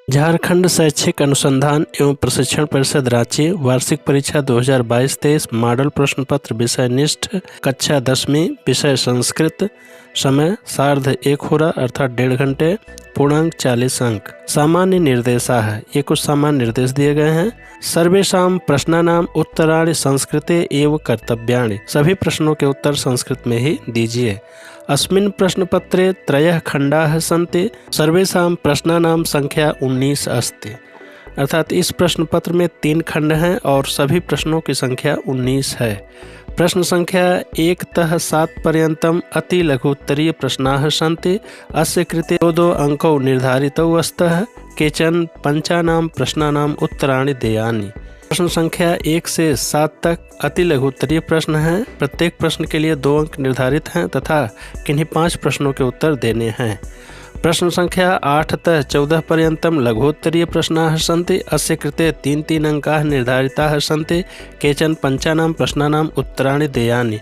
झारखंड शैक्षिक अनुसंधान एवं प्रशिक्षण परिषद रांची वार्षिक परीक्षा 2022-23 मॉडल प्रश्न पत्र विषय निष्ठ कक्षा 10वीं विषय संस्कृत। समय 1:30 हो रहा अर्थात 1.5 घंटे। पूर्णांक 40 अंक। सामान्य निर्देशाः ये कुछ सामान्य निर्देश दिए गए हैं। सर्वेषां प्रश्नानां उत्तराणि संस्कृते एव कर्तव्यानि। सभी प्रश्नों के उत्तर संस्कृत में ही दीजिए। अस्मिन् प्रश्नपत्रे त्रयः खण्डाः सन्ति। सर्वेषां प्रश्नानां संख्या 19 अस्ति। अर्थात इस प्रश्न पत्र में 3 खंड हैं और सभी प्रश्नों की संख्या 19 है। प्रश्न संख्या 1तः 7 पर्यन्तम् अति लघुत्तरीय प्रश्नाः सन्ति। अस्य कृते 2 अंकौ निर्धारितौ स्तः। केचन पञ्चानां प्रश्नानाम् उत्तराणि देयानि। प्रश्न संख्या 1 से 7 तक अति लघुत्तरीय प्रश्न हैं। प्रत्येक प्रश्न के लिए 2 अंक निर्धारित हैं तथा किन्हीं 5 प्रश्नों के उत्तर देने हैं। प्रश्न संख्या 8तः 14 पर्यन्तं लघुत्तरीय प्रश्नाः सन्ति। अस्य कृते 3 अंकाः निर्धारिताः सन्ति। केचन पञ्चानां प्रश्नानाम् उत्तराणि देयानि।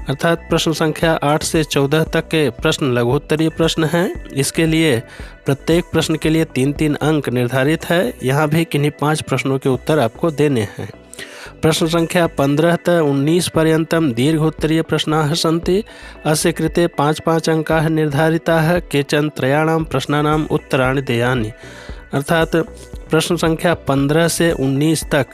अर्थात प्रश्न संख्या 8 से 14 तक के प्रश्न लघुत्तरीय प्रश्न हैं। इसके लिए प्रत्येक प्रश्न के लिए 3 अंक निर्धारित है। यहाँ भी किन्हीं 5 प्रश्नों के उत्तर आपको देने हैं। प्रश्न संख्या 15तः 19 पर्यन्तं दीर्घोत्तरीय प्रश्नाः सन्ति। अस्य कृते 5 अंकाः निर्धारिताः। केचन त्रयाणां प्रश्नानाम् उत्तराणि देयानि। अर्थात प्रश्न संख्या 15 से 19 तक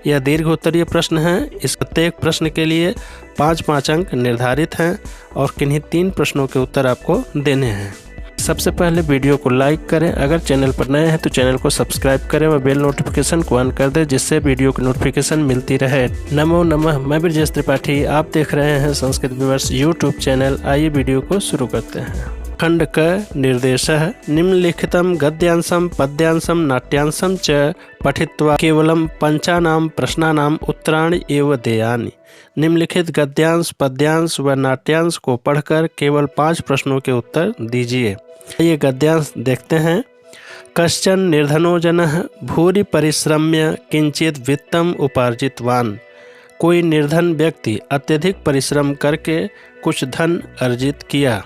यह दीर्घोत्तरीय प्रश्न है। इस प्रत्येक प्रश्न के लिए 5 अंक निर्धारित हैं और किन्हीं 3 प्रश्नों के उत्तर आपको देने हैं। सबसे पहले वीडियो को लाइक करें। अगर चैनल पर नए हैं तो चैनल को सब्सक्राइब करें व बेल नोटिफिकेशन को ऑन कर दें, जिससे वीडियो की नोटिफिकेशन मिलती रहे। नमो नमः। मैं ब्रजेश त्रिपाठी, आप देख रहे हैं संस्कृत विवर्स यूट्यूब चैनल। आइए वीडियो को शुरू करते हैं। खंड क निर्देशः निम्नलिखितं गद्यांशं पद्यांशं नाट्यांशं च पठित्वा केवलं 5 प्रश्नानाम् उत्तराणि एव देयानि। निम्नलिखित गद्यांश पद्यांश व नाट्यांश को पढ़कर केवल 5 प्रश्नों के उत्तर दीजिए। ये गद्यांश देखते हैं। कश्चन निर्धनो जनः भूरि परिश्रम्य किंचित वित्तम उपार्जितवान्। कोई निर्धन व्यक्ति अत्यधिक परिश्रम करके कुछ धन अर्जित किया।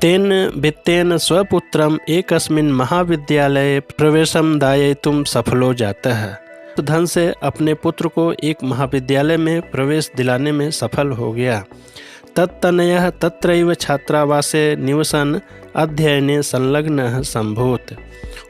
तेन वित्तेन स्वपुत्रम एकस्मिन् महाविद्यालये प्रवेशं दाययितुं सफलो जातः। धन से अपने पुत्र को एक महाविद्यालय में प्रवेश दिलाने में सफल हो गया। तत्तनयः तत्रैव छात्रावासे निवसन् अध्ययने संलग्नः संभूत।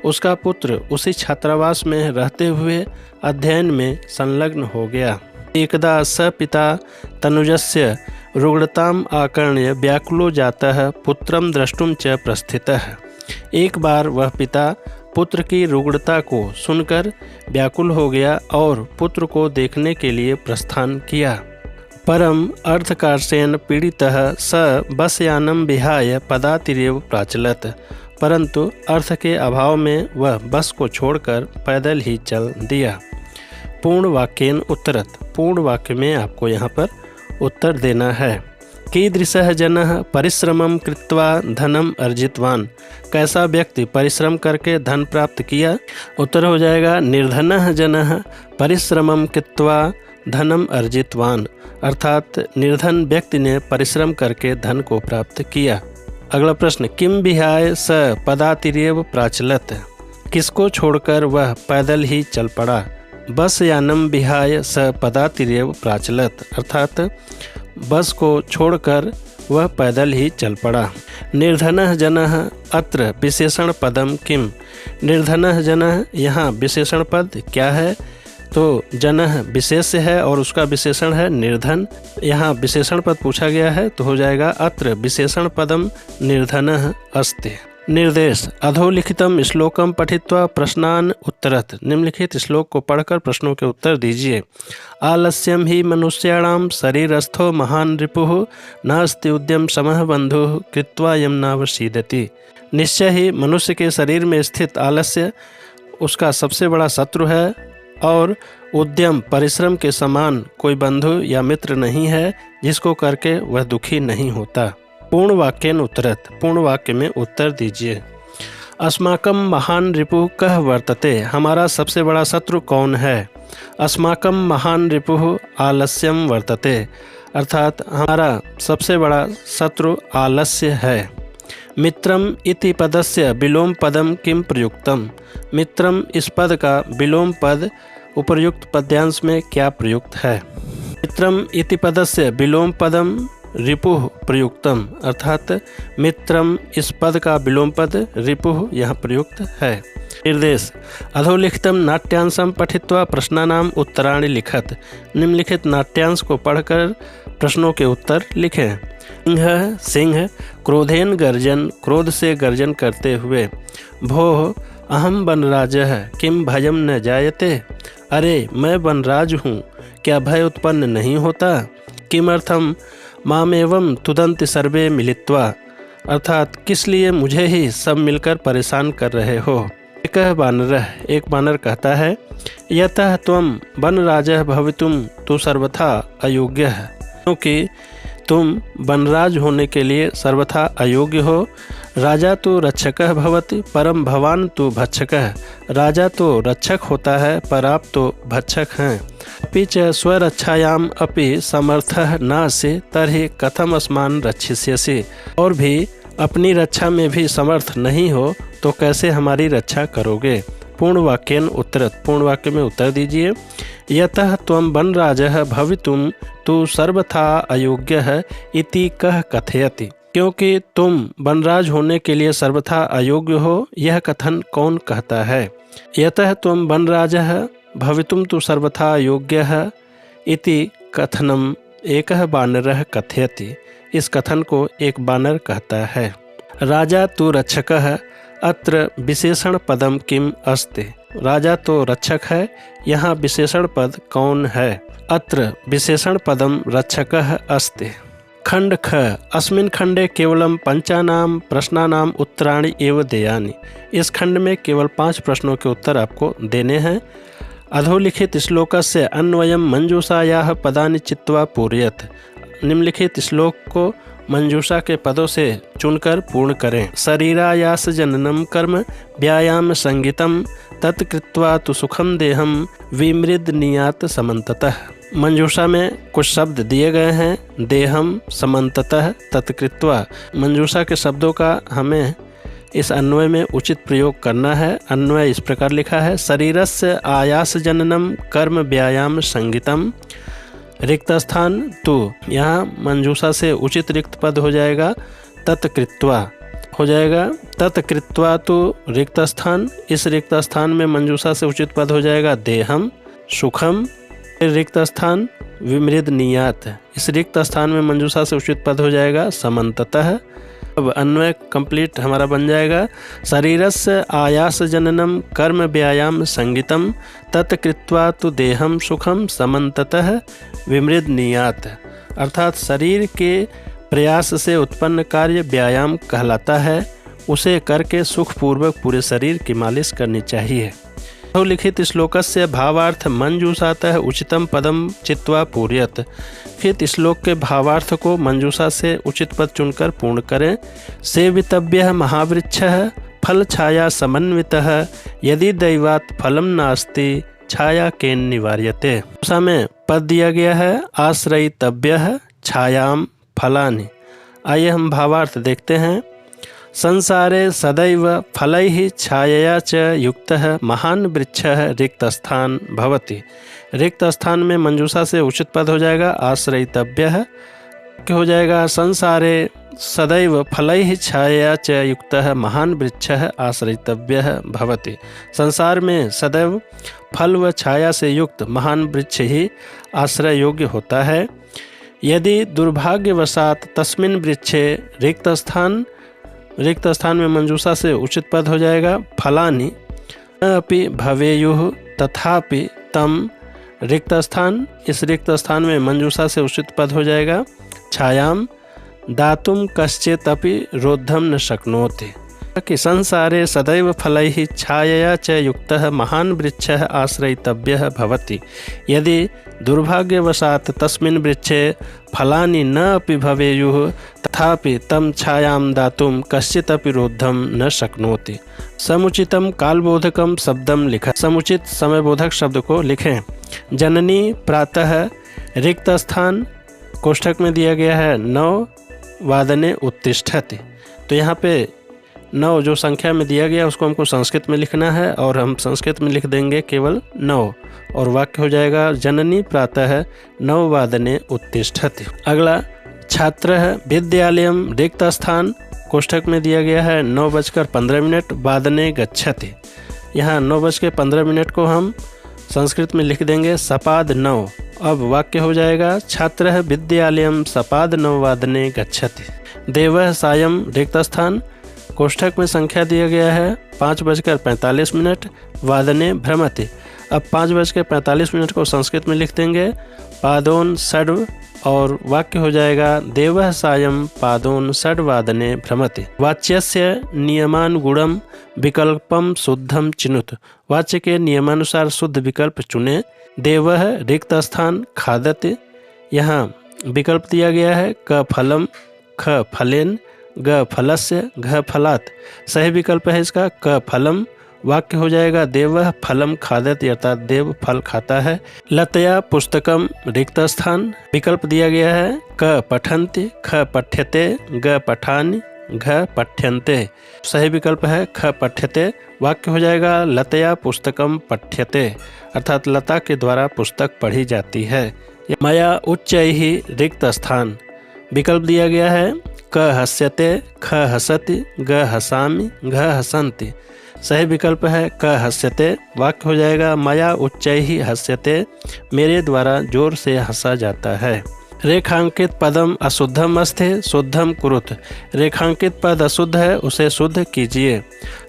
उसका पुत्र उसी छात्रावास में रहते हुए अध्ययन में संलग्न हो गया। एकदा स पिता तनुजस्य रुग्णताम् आकर्ण्य व्याकुलो जातः पुत्रं द्रष्टुं च प्रस्थितः। एक बार वह पिता पुत्र की रुग्णता को सुनकर व्याकुल हो गया और पुत्र को देखने के लिए प्रस्थान किया। परम अर्थकार्षेण पीड़ितः स बसयानं विहाय पदातिरेव प्राचलत्। परंतु अर्थ के अभाव में वह बस को छोड़कर पैदल ही चल दिया। पूर्ण वाक्येन उत्तरत्। पूर्ण वाक्य में आपको यहाँ पर उत्तर देना है। कीदृशः जनः परिश्रमं कृत्वा धनम अर्जितवान्। कैसा व्यक्ति परिश्रम करके धन प्राप्त किया। उत्तर हो जाएगा निर्धनः जनः परिश्रमं कृत्वा धनम अर्जितवान्। अर्थात निर्धन व्यक्ति ने परिश्रम करके धन को प्राप्त किया। अगला प्रश्न, किम विहाय स पदातिरेव प्राचलत्। किसको छोड़कर वह पैदल ही चल पड़ा। बस यानम विहाय स पदातिरेव प्राचलत्। अर्थात बस को छोड़कर वह पैदल ही चल पड़ा। निर्धनः जनः अत्र विशेषण पदम किम। निर्धनः जनः यहाँ विशेषण पद क्या है, तो जनः विशेष्य है और उसका विशेषण है निर्धन। यहाँ विशेषण पद पूछा गया है तो हो जाएगा अत्र विशेषण पदम निर्धनः अस्ति। निर्देश, अधोलिखितम श्लोकम पठित्वा प्रश्नान उत्तरत्। निम्नलिखित श्लोक को पढ़कर प्रश्नों के उत्तर दीजिए। आलस्यम ही मनुष्याणां शरीरस्थो महान रिपुः नास्ति उद्यम समः बंधुः कृत्वा यम नावसीदति। निश्चय ही मनुष्य के शरीर में स्थित आलस्य उसका सबसे बड़ा शत्रु है और उद्यम परिश्रम के समान कोई बंधु या मित्र नहीं है जिसको करके वह दुखी नहीं होता। पूर्ण वाक्येन उत्तरत्। पूर्ण वाक्य में उत्तर दीजिए। अस्माकं महान रिपुः कः वर्तते। हमारा सबसे बड़ा शत्रु कौन है। अस्माकं महान रिपुः आलस्यम वर्तते। अर्थात हमारा सबसे बड़ा शत्रु आलस्य है। मित्रम इति पदस्य विलोम पदम किम प्रयुक्तम। मित्रम इस पद का विलोम पद उपर्युक्त पद्यांश में क्या प्रयुक्त है। मित्रम इति पदस्य विलोम पदम रिपुः प्रयुक्तम, अर्थात मित्रम इस पद का विलोम पद रिपुः यहाँ प्रयुक्त है। निर्देश अधोलिखितम नाट्यांशम पठित्वा प्रश्नानाम उत्तराणि लिखत। निम्नलिखित नाट्यांश को पढ़कर प्रश्नों के उत्तर लिखें। सिंह सिंह क्रोधेन गर्जन, क्रोध से गर्जन करते हुए। भोः अहम वनराजः किम भयम न जायते। अरे मैं वनराज हूँ, क्या भय उत्पन्न नहीं होता। किमर्थम मामेवं तुदन्ति सर्वे मिलित्वा, अर्थात किस लिए मुझे ही सब मिलकर परेशान कर रहे हो। एक बानर कहता है, यतः त्वं वनराजः भवितुं तु सर्वथा अयोग्यः, क्योंकि तुम वनराज होने के लिए सर्वथा अयोग्य हो। राजा तो रक्षकः भवति परम भवान तो भक्षकः। राजा तो रक्षक होता है पर आप तो भक्षक हैं। अपि च स्वरक्षायाम अपि समर्थः नासि तर्हि कथम अस्मान् रक्षिष्यसि। और भी अपनी रक्षा में भी समर्थ नहीं हो तो कैसे हमारी रक्षा करोगे। पूर्ण वाक्यन उत्तरत, पूर्ण वाक्य में उत्तर दीजिए। यतः त्वं वनराजः भवितुं तु सर्वथा अयोग्यः इति कः कथयति। क्योंकि तुम वनराज होने के लिए सर्वथा अयोग्य हो, यह कथन कौन कहता है। यतः त्वं वनराजः भवितुं तु सर्वथा अयोग्यः इति कथनम एकः बानरः कथयति। इस कथन को एक बानर कहता है। राजा तु रक्षकः अत्र विशेषण पदम किम अस्ति। राजा तो रक्षक है, यहाँ विशेषण पद कौन है। अत्र विशेषण पदम रक्षकः अस्ति। खंड ख अस्मिन् खंडे केवलम पंचानाम प्रश्नानाम उत्तराणि एव देयानि। इस खंड में केवल 5 प्रश्नों के उत्तर आपको देने हैं। अधोलिखित श्लोकस्य अन्वयम मंजूषायाः पदानि चित्वा पूरयत। निम्नलिखित श्लोक को मंजूषा के पदों से चुनकर पूर्ण करें। शरीरायास जननम कर्म व्यायाम संगीतम तत्कृत्वा तु सुखम देहम विमृदनीयात समन्ततः। मंजूषा में कुछ शब्द दिए गए हैं। देहम समन्ततः तत्कृत्वा। मंजूषा के शब्दों का हमें इस अन्वय में उचित प्रयोग करना है। अन्वय इस प्रकार लिखा है। शरीरस्य आयास जननम कर्म व्यायाम संगीतम। रिक्त स्थान तो यहाँ मंजूषा से उचित रिक्त पद हो जाएगा तत्कृत्वा हो जाएगा। तत्कृत्वा तो रिक्त स्थान, इस रिक्त स्थान में मंजूषा से उचित पद हो जाएगा देहम सुखम। रिक्त स्थान विमृदनीयात, इस रिक्त स्थान में मंजूषा से उचित पद हो जाएगा समन्ततः। अब अन्वय कंप्लीट हमारा बन जाएगा। शरीरस्य आयास जननम कर्म व्यायाम संगीतम तत्कृत्वा तु देहम सुखम समन्ततः विमृदनीयात। अर्थात शरीर के प्रयास से उत्पन्न कार्य व्यायाम कहलाता है, उसे करके सुखपूर्वक पूरे शरीर की मालिश करनी चाहिए। तो लिखित श्लोकस्य भावार्थ मंजूषातः उचितम पदम चित्वा पूर्यत। लिखित श्लोक के भावार्थ को मंजूषा से उचित पद चुनकर पूर्ण करें। सेवितव्यः महावृक्षः फल छाया समन्वितः यदि दैवात फलम नास्ति छाया केन निवार्यते। मंजूषा में पद दिया गया है आश्रयितव्यः छायाम फलानि। आइए हम भावार्थ देखते हैं। संसारे सदैव फलैः छायया च युक्तः महान वृक्षः रिक्तस्थान भवति। रिक्त स्थान में मंजूषा से उचित पद हो जाएगा आश्रयितव्यः। हो जाएगा संसारे सदैव फलैः छायया च युक्तः महान वृक्षः आश्रयितव्यः भवति। संसार में सदैव फल व छाया से युक्त महान वृक्ष ही आश्रय योग्य होता है। यदि दुर्भाग्यवशात तस्मिन् वृक्षे रिक्त स्थान में मंजूषा से उचित पद हो जाएगा फलानि अपि भवेयुः तथापि तम रिक्त स्थान, इस रिक्त स्थान में मंजूषा से उचित पद हो जाएगा छायाम दातुम कश्चित् अपि रोद्धम न शक्नोति। कि संसारे सदैव फलैः छायया च युक्तः महान वृक्षः आश्रयितव्यः भवति। यदि दुर्भाग्यवशात तस्मिन् वृक्षे फलानि न अपि भवेयुः तथापि तम छायां दातुं कश्चित् अपि रोद्धं न शक्नोति। समुचितम कालबोधकम शब्दम लिखा। समुचित समयबोधक शब्द को लिखें। जननी प्रातः रिक्त स्थान कोष्ठक में दिया गया है 9 वादने उत्तिष्ठति। तो यहाँ पे 9 जो संख्या में दिया गया उसको हमको संस्कृत में लिखना है और हम संस्कृत में लिख देंगे केवल 9 और वाक्य हो जाएगा जननी प्रातः 9 वादने उत्तिष्ठति। अगला छात्रः विद्यालयं रिक्त स्थान कोष्ठक में दिया गया है 9:15 वादने गच्छति। यहाँ 9:15 को हम संस्कृत में लिख देंगे सपाद 9। अब वाक्य हो जाएगा छात्रः विद्यालयं सपाद 9 वादने गच्छति। देवः सायं रिक्त स्थान कोष्ठक में संख्या दिया गया है 5:45 वादने भ्रमति। अब 5:45 को संस्कृत में लिख देंगे पादोन षड् और वाक्य हो जाएगा देवः सायं पादोन षड् वादने भ्रमति। वाच्यस्य नियमानुगुणम विकल्पम शुद्धम चिनुत। वाच्य के नियमानुसार शुद्ध विकल्प चुने। देवः रिक्त स्थान खादति। यहाँ विकल्प दिया गया है क फलम ख फलेन ग फलस्य घ फलात्। सही विकल्प है इसका क फलम। वाक्य हो जाएगा देवः फलम खादति अर्थात देव फल खाता है। लतया पुस्तकम रिक्त स्थान विकल्प दिया गया है क पठन्ति ख पठ्यते ग पठानि घ पठ्यन्ते। सही विकल्प है ख पठ्यते। वाक्य हो जाएगा लतया पुस्तकम पठ्यते अर्थात लता के द्वारा पुस्तक पढ़ी जाती है। मया उच्चैः रिक्त स्थान विकल्प दिया गया है क हस्यते ख हसति ग हसामि घ हसन्ति। सही विकल्प है क हस्यते। वाक्य हो जाएगा मया उच्चैः हस्यते मेरे द्वारा जोर से हंसा जाता है। रेखांकित पदम अशुद्धम अस्ति शुद्धम कुरुत। रेखांकित पद अशुद्ध है उसे शुद्ध कीजिए।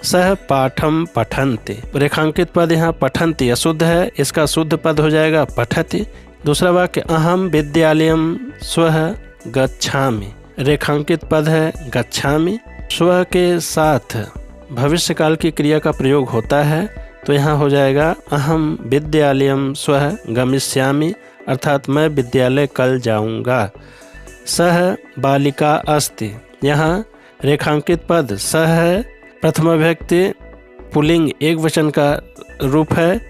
सह पाठम पठन्ति। रेखांकित पद यहाँ पठन्ति अशुद्ध है इसका शुद्ध पद हो जाएगा पठति। दूसरा वाक्य अहम विद्यालयम स्वः गच्छामि। रेखांकित पद है गच्छामि। स्व के साथ भविष्य काल की क्रिया का प्रयोग होता है तो यहाँ हो जाएगा अहम विद्यालयम स्वः गमिष्यामि अर्थात मैं विद्यालय कल जाऊंगा। सह बालिका अस्ति। यहाँ रेखांकित पद सह है प्रथमा विभक्ति पुल्लिंग एक वचन का रूप है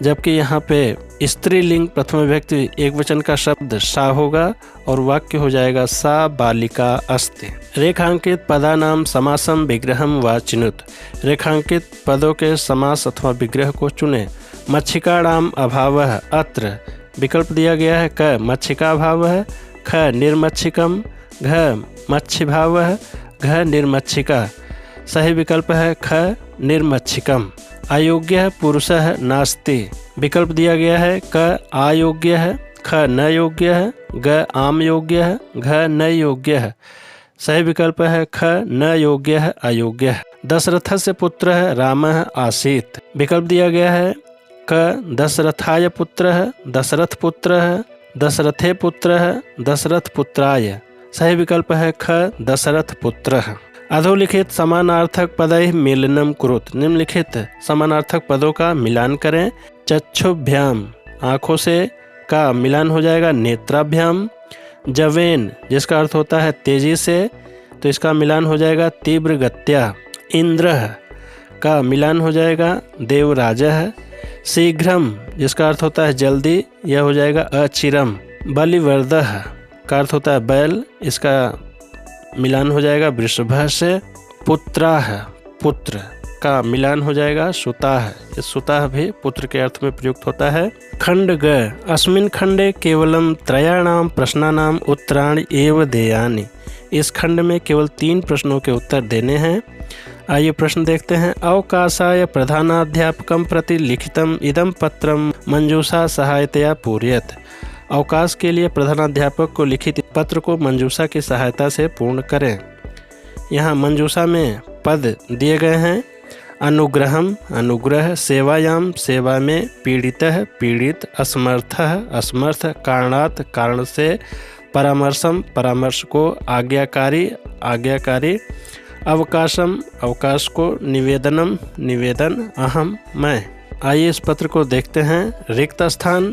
जबकि यहाँ पे स्त्रीलिंग प्रथमा विभक्ति एक वचन का शब्द सा होगा और वाक्य हो जाएगा सा बालिका अस्ति। रेखांकित पदानाम समासम विग्रहम व चिनुत। रेखांकित पदों के समास अथवा विग्रह को चुने। मच्छिकाणाम अभावः अत्र विकल्प दिया गया है क मच्छिका भावः ख निर्मच्छिकम घ मच्छिभावः घ निर्मच्छिका। सही विकल्प है ख निर्मच्छिकम। अयोग्य पुरुषः नास्ति। विकल्प दिया गया है क अयोग्य है ख न योग्य है ग आम योग्य है घ न योग्य है। सही विकल्प है ख न योग्य है अयोग्य है। दशरथस्य पुत्रः रामः आसीत्। विकल्प दिया गया है क दशरथाय पुत्रः दशरथ पुत्रः दशरथे पुत्रः दशरथ पुत्राय। सही विकल्प है ख दशरथ पुत्रः। अधोलिखित समानार्थक पदैः मेलनम कुरुत। निम्नलिखित समानार्थक पदों का मिलान करें। चक्षुभ्याम आँखों से का मिलान हो जाएगा नेत्राभ्याम। जवेन जिसका अर्थ होता है तेजी से तो इसका मिलान हो जाएगा तीव्र गत्या। इंद्रः का मिलान हो जाएगा देवराजः। शीघ्रम जिसका अर्थ होता है जल्दी यह हो जाएगा अचिरम। बलिवर्दः का अर्थ होता है बैल इसका मिलान हो जाएगा वृषभः से। पुत्राः पुत्र का मिलान हो जाएगा सुताः। इस सुताः भी पुत्र के अर्थ में प्रयुक्त होता है। खंड ग अस्मिन् खंडे केवलम त्रयाणाम प्रश्नानाम उत्तराणि एव देयानि। इस खंड में केवल 3 प्रश्नों के उत्तर देने हैं। आइए प्रश्न देखते हैं। अवकाशाय प्रधानाध्यापकं प्रति लिखितम इदं पत्रम मंजूषा सहायतया पूरयत। अवकाश के लिए प्रधानाध्यापक को लिखित पत्र को मंजूषा की सहायता से पूर्ण करें। यहाँ मंजूषा में पद दिए गए हैं। अनुग्रहम अनुग्रह, सेवायाम सेवा में, पीड़ितः पीड़ित, असमर्थः असमर्थ, कारणात् कारण से, परामर्शम परामर्श को, आज्ञाकारी आज्ञाकारी, अवकाशम अवकाश को, निवेदनम निवेदन, अहम मैं। आइए इस पत्र को देखते हैं। रिक्त स्थान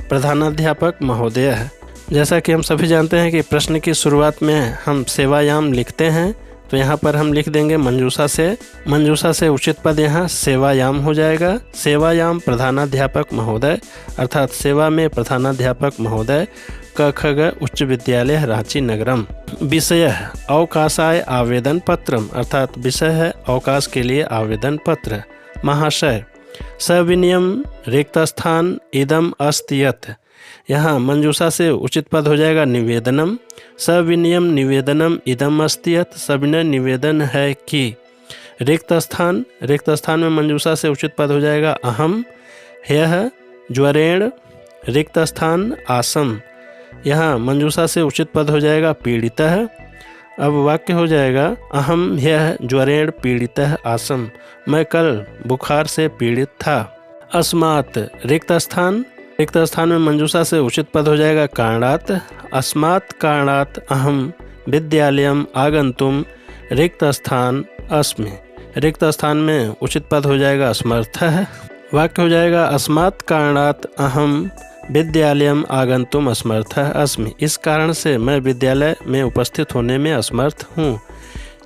प्रधानाध्यापक महोदय है। जैसा कि हम सभी जानते हैं कि प्रश्न की शुरुआत में हम सेवायाम लिखते हैं तो यहाँ पर हम लिख देंगे मंजूषा से। मंजूषा से उचित पद यहाँ सेवायाम हो जाएगा। सेवायाम प्रधानाध्यापक महोदय अर्थात सेवा में प्रधानाध्यापक महोदय। क ख ग उच्च विद्यालय रांची नगरम। विषय अवकाशाय आवेदन पत्रम, अर्थात विषय है अवकाश के लिए आवेदन पत्र। महाशय सविनियम रिक्त स्थान इदम अस्ति यत्, यहाँ मंजूषा से उचित पद हो जाएगा निवेदनम। सविनियम निवेदनम इदम अस्ति यत्, सविनय निवेदन है कि। रिक्त स्थान में मंजूषा से उचित पद हो जाएगा अहम। ह्यः ज्वरेण रिक्त स्थान आसम, यहाँ मंजूषा से उचित पद हो जाएगा पीड़ितः। अब वाक्य हो जाएगा अहम ह्यः ज्वरेण पीड़ितः आसम, मैं कल बुखार से पीड़ित था। अस्मात् रिक्त स्थान में मंजूषा से उचित पद हो जाएगा कारणात्। अस्मात् कारणात् अहम विद्यालयम आगन्तुम रिक्त स्थान अस्मि, रिक्त स्थान में उचित पद हो जाएगा असमर्थः। वाक्य हो जाएगा अस्मात् कारणात् अहम विद्यालयम आगन्तुम असमर्थः अस्मि, इस कारण से मैं विद्यालय में उपस्थित होने में असमर्थ हूँ।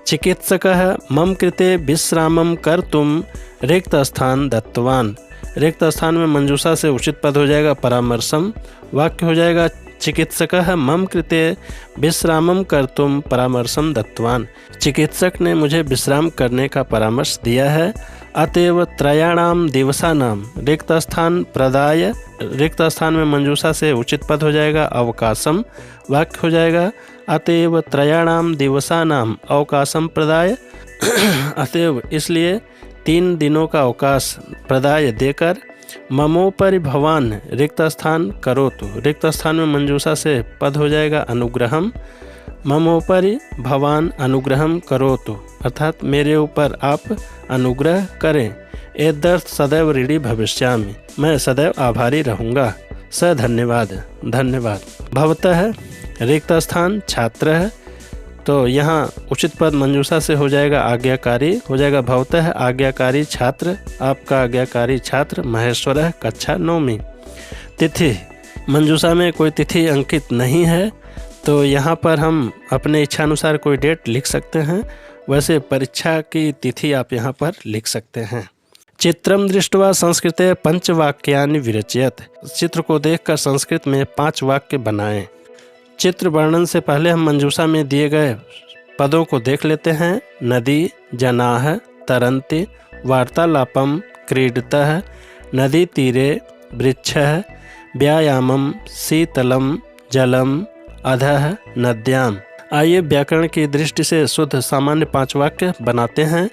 चिकित्सकः मम कृते विश्रामं कर्तुम रिक्त स्थान दत्तवान, रिक्त स्थान में मंजूषा से उचित पद हो जाएगा परामर्शम। वाक्य हो जाएगा चिकित्सकः मम कृते विश्रामं कर्तुम परामर्शम दत्तवान, चिकित्सक ने मुझे विश्राम करने का परामर्श दिया है। अतएव त्रयाणाम दिवसानाम रिक्त स्थान प्रदाय, रिक्त स्थान में मंजूषा से उचित पद हो जाएगा अवकाशम। वाक्य हो जाएगा अतएव त्रयाणाम दिवसानाम अवकाशम प्रदाय, अतएव इसलिए 3 दिनों का अवकाश प्रदाय देकर ममोपरि भवान रिक्त स्थान करोतु, रिक्त स्थान में मंजूषा से पद हो जाएगा अनुग्रहम। ममोपरि भवान अनुग्रहम करोतु, अर्थात मेरे ऊपर आप अनुग्रह करें। एतदर्थ सदैव ऋणी भविष्यामि, मैं सदैव आभारी रहूँगा। स धन्यवाद। भवतः रिक्त स्थान छात्र है, तो यहाँ उचित पद मंजूषा से हो जाएगा आज्ञाकारी, हो जाएगा भवतः आज्ञाकारी छात्र, आपका आज्ञाकारी छात्र महेश्वरः कक्षा 9वीं। तिथि मंजूषा में कोई तिथि अंकित नहीं है, तो यहाँ पर हम अपने इच्छानुसार कोई डेट लिख सकते हैं। वैसे परीक्षा की तिथि आप यहाँ पर लिख सकते हैं। चित्रम दृष्ट्वा संस्कृते 5 वाक्यानि विरचयत, चित्र को देखकर संस्कृत में 5 वाक्य बनाएं। चित्र वर्णन से पहले हम मंजूषा में दिए गए पदों को देख लेते हैं। नदी, जनाः, तरन्ति, वार्तालापम, क्रीडतः, नदी तीरे, वृक्षः, व्यायामम, शीतलम, जलम, अधः, नद्याम। आइए व्याकरण की दृष्टि से शुद्ध सामान्य 5 वाक्य बनाते हैं।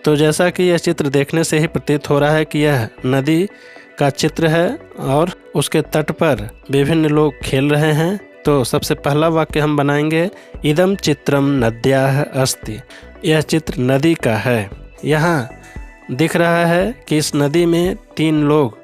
तो जैसा कि यह चित्र देखने से ही प्रतीत हो रहा है कि यह नदी का चित्र है और उसके तट पर विभिन्न लोग खेल रहे हैं। तो सबसे पहला वाक्य हम बनाएंगे इदम चित्रम नद्याः अस्ति, यह चित्र नदी का है। यहाँ दिख रहा है कि इस नदी में 3 लोग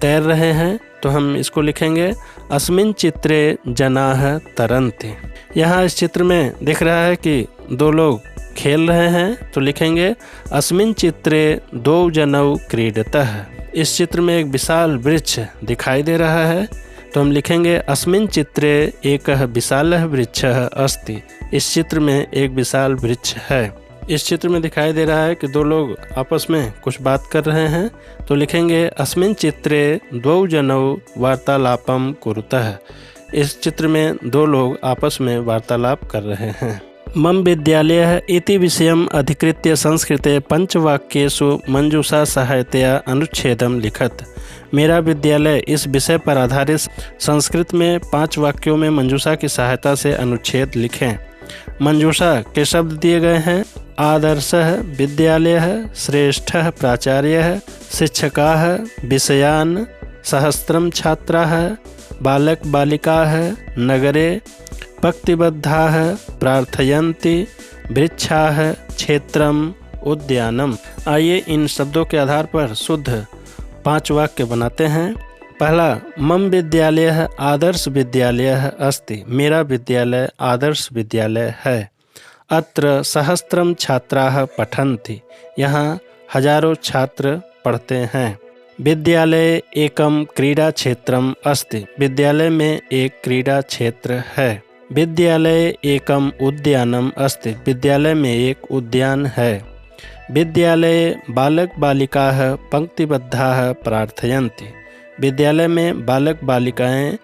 तैर रहे हैं, तो हम इसको लिखेंगे अस्मिन् चित्रे जनाः तरन्ति। यहाँ इस चित्र में दिख रहा है कि 2 लोग खेल रहे हैं, तो लिखेंगे अस्मिन् चित्रे 2 जनौ क्रीडतः। इस चित्र में एक विशाल वृक्ष दिखाई दे रहा है, तो हम लिखेंगे अस्मिन् चित्रे एकः विशालः वृक्षः अस्ति, इस चित्र में एक विशाल वृक्ष है। इस चित्र में दिखाई दे रहा है कि 2 लोग आपस में कुछ बात कर रहे हैं, तो लिखेंगे अस्मिन् चित्रे 2 जनौ वार्तालापम कुरुतः, इस चित्र में 2 लोग आपस में वार्तालाप कर रहे हैं। मम विद्यालयः इति विषयम् अधिकृत्य संस्कृते 5 वाक्येषु मंजूषा सहायतया अनुच्छेदम लिखत, मेरा विद्यालय इस विषय पर आधारित संस्कृत में 5 वाक्यों में मंजूषा की सहायता से अनुच्छेद लिखें। मंजूषा के शब्द दिए गए हैं। आदर्शः विद्यालयः, श्रेष्ठः प्राचार्यः, शिक्षकाः, विषयान्, सहस्रम छात्राः, बालक बालिकाः, नगरे पक्तिबद्धाः प्रार्थयन्ति, वृक्षाः, क्षेत्रम, उद्यानम। आइए इन शब्दों के आधार पर शुद्ध 5 वाक्य बनाते हैं। पहला, मम विद्यालयः आदर्श विद्यालयः अस्ति, मेरा विद्यालय आदर्श विद्यालय है। अत्र सहस्रम छात्राः पठन्ति, यहाँ हजारों छात्र पढ़ते हैं। विद्यालये एकम क्रीडा क्षेत्रम अस्ति, विद्यालय में एक क्रीडा क्षेत्र है। विद्यालये एकम उद्यानम अस्ति, विद्यालय में एक उद्यान है। विद्यालये बालक बालिकाः पंक्तिबद्धाः प्रार्थयन्ति, विद्यालय में बालक बालिकाएं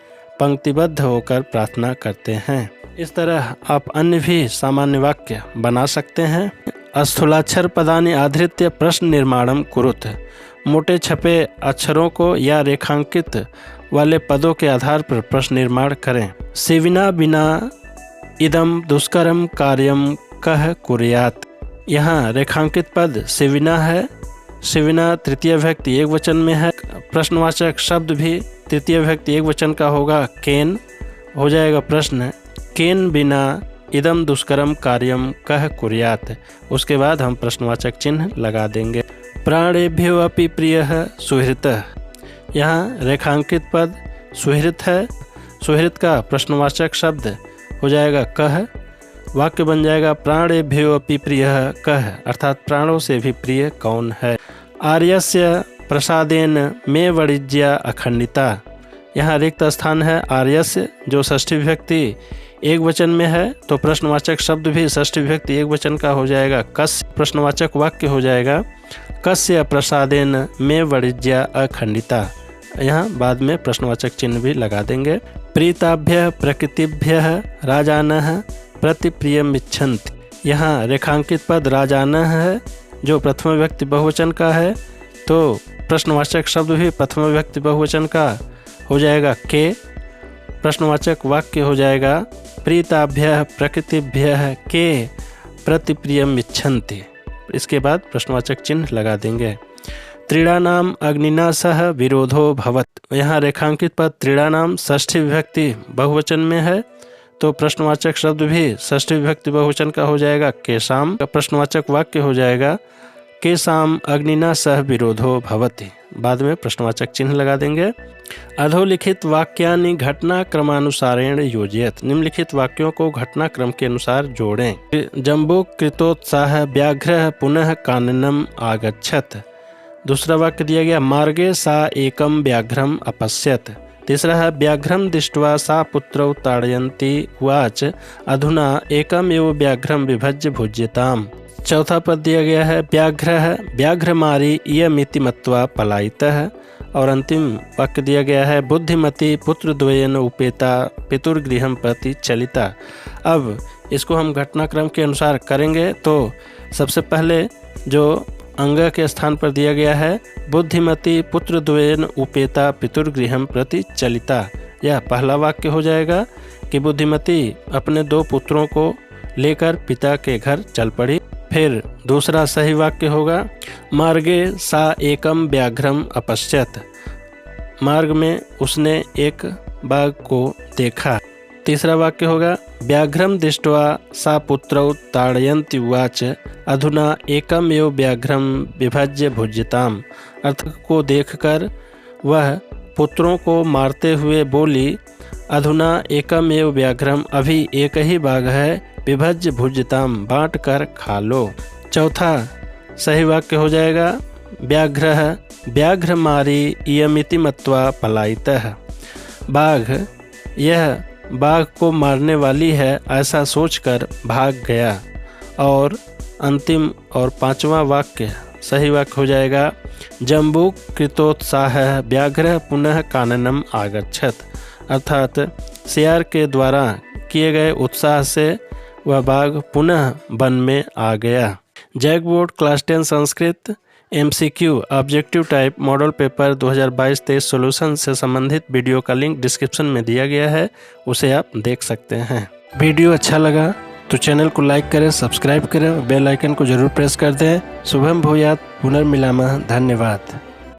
पंक्तिबद्ध होकर प्रार्थना करते हैं। इस तरह आप अन्य भी सामान्य वाक्य बना सकते हैं। स्थूलाक्षर पदानि आधृत्य प्रश्न निर्माणम कुरुत। मोटे छपे अक्षरों को या रेखांकित वाले पदों के आधार पर प्रश्न निर्माण करें। सेविना बिना इदम दुष्करम कार्यम कह कुर्यात। यहाँ रेखांकित पद सेविना है। सेविना तृतीय विभक्ति एक वचन में है। प्रश्नवाचक शब्द भी तृतीय विभक्ति एक वचन का होगा। केन हो जाएगा प्रश्न। केन बिना इदम दुष्करम कार्यम कह कुर्यात। उसके बाद हम प्रश्नवाचक चिन्ह लगा देंगे। प्राणेभ्यो अपि प्रियः सुहृतः। यहाँ रेखांकित पद सुहृत है। सुहृत का प्रश्नवाचक शब्द हो जाएगा कह। वाक्य बन जाएगा प्राणेभ्यो अपि प्रियः कह, अर्थात प्राणों से भी प्रिय कौन है। आर्यस्य प्रसादेन मे वणिज्या अखंडिता। यहाँ रिक्त स्थान है आर्यस्य, जो षष्ठी विभक्ति एक वचन में है, तो प्रश्नवाचक शब्द भी षष्ठी विभक्ति एक वचन का हो जाएगा कस्य। प्रश्नवाचक वाक्य हो जाएगा कस्य प्रसादेन मे वणिज्या अखंडिता। यहाँ बाद में प्रश्नवाचक चिन्ह भी लगा देंगे। प्रीताभ्य प्रकृतिभ्य राजानः प्रतिप्रियमिच्छन्ति। यहाँ रेखांकित पद राजानः है, जो प्रथम विभक्ति बहुवचन का है, तो प्रश्नवाचक शब्द भी प्रथम विभक्ति बहुवचन का हो जाएगा के। प्रश्नवाचक वाक्य हो जाएगा प्रीताभ्य प्रकृतिभ्य के प्रतिप्रियमिच्छन्ति। इसके बाद प्रश्नवाचक चिन्ह लगा देंगे। त्रीणानाम अग्निना सह विरोधो भवत। यहाँ रेखांकित पद त्रीणानाम षष्ठी विभक्ति बहुवचन में है, तो प्रश्नवाचक शब्द भी षष्ठी विभक्ति बहुवचन का हो जाएगा केशाम। प्रश्नवाचक वाक्य हो जाएगा केशाम अग्निना सह विरोधो भवति। बाद में प्रश्नवाचक चिन्ह लगा देंगे। अधोलिखित वाक्यानि घटनाक्रमानुसारेण योजयत। निम्नलिखित वाक्यों को घटनाक्रम के अनुसार जोड़ें। जम्बूक कृतोत्साह व्याघ्र पुनः काननम आगच्छत। दूसरा वाक्य दिया गया मार्गे सा एकम व्याघ्रम अपश्यत। तीसरा है व्याघ्रम दृष्ट्वा सा पुत्रौ ताड़यन्ति उवाच अधुना एकम एव व्याघ्रम विभज्य भुज्यताम। चौथा पद दिया गया है व्याघ्रमारी इयमिति मत्वा पलायितः। और अंतिम वाक्य दिया गया है बुद्धिमती पुत्रद्वयेन उपेता पितुर्गृहं प्रति चलिता। अब इसको हम घटनाक्रम के अनुसार करेंगे, तो सबसे पहले जो अंग के स्थान पर दिया गया है बुद्धिमती पुत्रद्वयेन उपेता पितुर्गृहं प्रति चलिता। यह पहला वाक्य हो जाएगा कि बुद्धिमती अपने दो पुत्रों को लेकर पिता के घर चल पड़ी। फिर दूसरा सही वाक्य होगा मार्गे सा एकम व्याघ्रम अपश्यत। मार्ग में उसने एक बाघ को देखा। तीसरा वाक्य होगा व्याघ्रम दृष्ट्वा सा पुत्रौ ताड़यन्ति उवाच अधुना एकम एव व्याघ्रम विभज्य भुज्यताम। अर्थ को देखकर वह पुत्रों को मारते हुए बोली अधुना एकम एव व्याघ्रम, अभी एक ही बाघ है, विभज्य भुज्यताम, बांट कर खा लो। चौथा सही वाक्य हो जाएगा व्याघ्रमारी इयमिति मत्वा पलायितः। बाघ यह बाघ को मारने वाली है ऐसा सोचकर भाग गया। और अंतिम और पांचवा वाक्य सही वाक्य हो जाएगा जम्बूक कृतोत्साह व्याघ्र पुनः काननम आगच्छत। अर्थात शेर के द्वारा किए गए उत्साह से वह बाघ पुनः वन में आ गया। JAC board class 10 Sanskrit MCQ objective type model paper 2022-23 solution से संबंधित वीडियो का लिंक डिस्क्रिप्शन में दिया गया है, उसे आप देख सकते हैं। वीडियो अच्छा लगा तो चैनल को लाइक करें, सब्सक्राइब करें, बेल आइकन को जरूर प्रेस कर दें। शुभम भूयात्, पुनर्मिलामः। धन्यवाद।